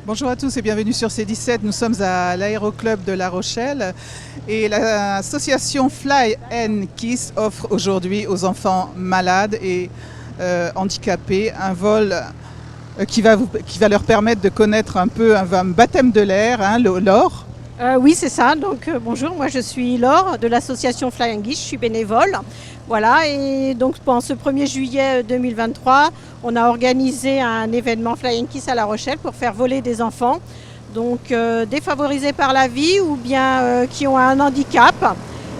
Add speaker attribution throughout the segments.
Speaker 1: Bonjour à tous et bienvenue sur C17. Nous sommes à l'aéroclub de La Rochelle et l'association Fly and Kiss offre aujourd'hui aux enfants malades et handicapés un vol qui va leur permettre de connaître un peu un baptême de l'air, Laure.
Speaker 2: Oui, c'est ça. Donc bonjour, moi je suis Laure de l'association Fly and Kiss, je suis bénévole. Voilà, et donc pendant ce 1er juillet 2023, on a organisé un événement Fly and Kiss à La Rochelle pour faire voler des enfants, donc défavorisés par la vie ou bien qui ont un handicap.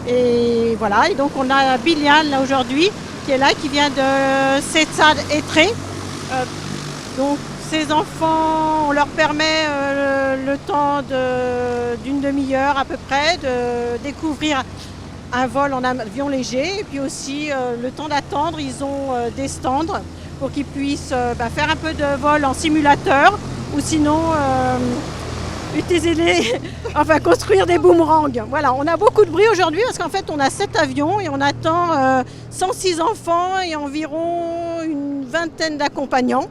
Speaker 2: Et voilà, et donc on a Biliane là aujourd'hui qui est là, qui vient de Setsad Etré. Donc ces enfants, on leur permet le temps d'une demi-heure à peu près de découvrir un vol en avion léger et puis aussi le temps d'attendre, ils ont des stands pour qu'ils puissent faire un peu de vol en simulateur ou sinon construire des boomerangs. Voilà, on a beaucoup de bruit aujourd'hui parce qu'en fait on a 7 avions et on attend 106 enfants et environ une vingtaine d'accompagnants.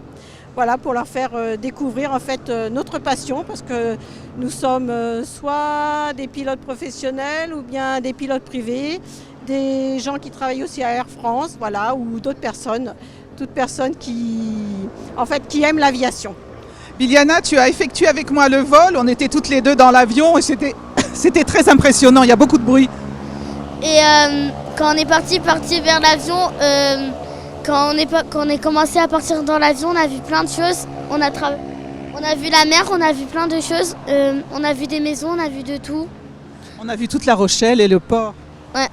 Speaker 2: Voilà, pour leur faire découvrir en fait notre passion, parce que nous sommes soit des pilotes professionnels ou bien des pilotes privés, des gens qui travaillent aussi à Air France, voilà, ou d'autres personnes, toutes personnes qui aiment l'aviation.
Speaker 1: Biliana, tu as effectué avec moi le vol, on était toutes les deux dans l'avion et c'était très impressionnant, il y a beaucoup de bruit.
Speaker 3: Et quand on est parti vers l'avion, quand on est commencé à partir dans l'avion, on a vu plein de choses. On a vu la mer, on a vu plein de choses. On a vu des maisons, on a vu de tout.
Speaker 1: On a vu toute La Rochelle et le port.
Speaker 3: Ouais.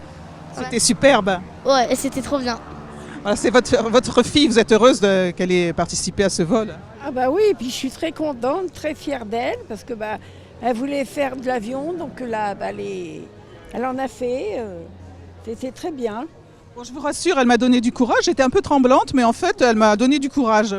Speaker 1: C'était superbe.
Speaker 3: Ouais, et c'était trop bien.
Speaker 1: Voilà, c'est votre fille, vous êtes heureuse qu'elle ait participé à ce vol?
Speaker 4: Ah bah oui, et puis je suis très contente, très fière d'elle, parce que elle voulait faire de l'avion, donc là, elle en a fait. C'était très bien.
Speaker 1: Bon, je vous rassure, elle m'a donné du courage. J'étais un peu tremblante, mais en fait, elle m'a donné du courage.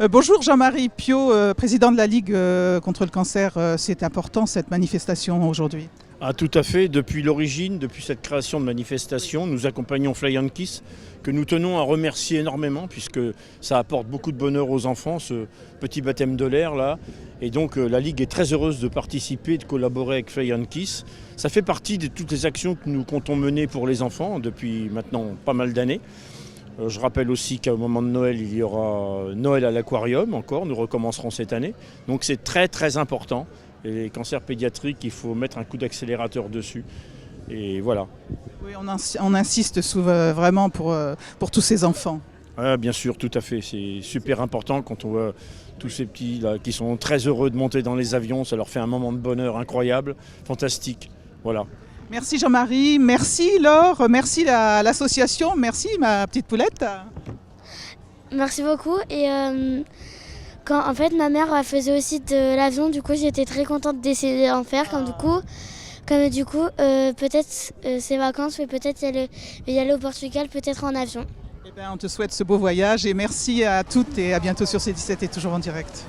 Speaker 1: Bonjour Jean-Marie Piot, président de la Ligue contre le cancer. C'est important cette manifestation aujourd'hui.
Speaker 5: Ah, tout à fait. Depuis l'origine, depuis cette création de manifestation, nous accompagnons Fly and Kiss, que nous tenons à remercier énormément, puisque ça apporte beaucoup de bonheur aux enfants, ce petit baptême de l'air là. Et donc la Ligue est très heureuse de participer, de collaborer avec Fly and Kiss. Ça fait partie de toutes les actions que nous comptons mener pour les enfants depuis maintenant pas mal d'années. Je rappelle aussi qu'au moment de Noël, il y aura Noël à l'aquarium encore, nous recommencerons cette année. Donc c'est très très important. Et les cancers pédiatriques, il faut mettre un coup d'accélérateur dessus. Et voilà.
Speaker 1: Oui, on insiste vraiment pour tous ces enfants.
Speaker 5: Ah, bien sûr, tout à fait. C'est super important quand on voit tous ces petits là qui sont très heureux de monter dans les avions. Ça leur fait un moment de bonheur incroyable, fantastique. Voilà.
Speaker 1: Merci Jean-Marie, merci Laure, merci l'association, merci ma petite poulette.
Speaker 3: Merci beaucoup. Et quand en fait ma mère faisait aussi de l'avion, du coup j'étais très contente d'essayer d'en faire. Du coup, peut-être ces vacances, mais peut-être y aller au Portugal, peut-être en avion.
Speaker 1: Eh bien, on te souhaite ce beau voyage et merci à toutes et à bientôt sur C17 et toujours en direct.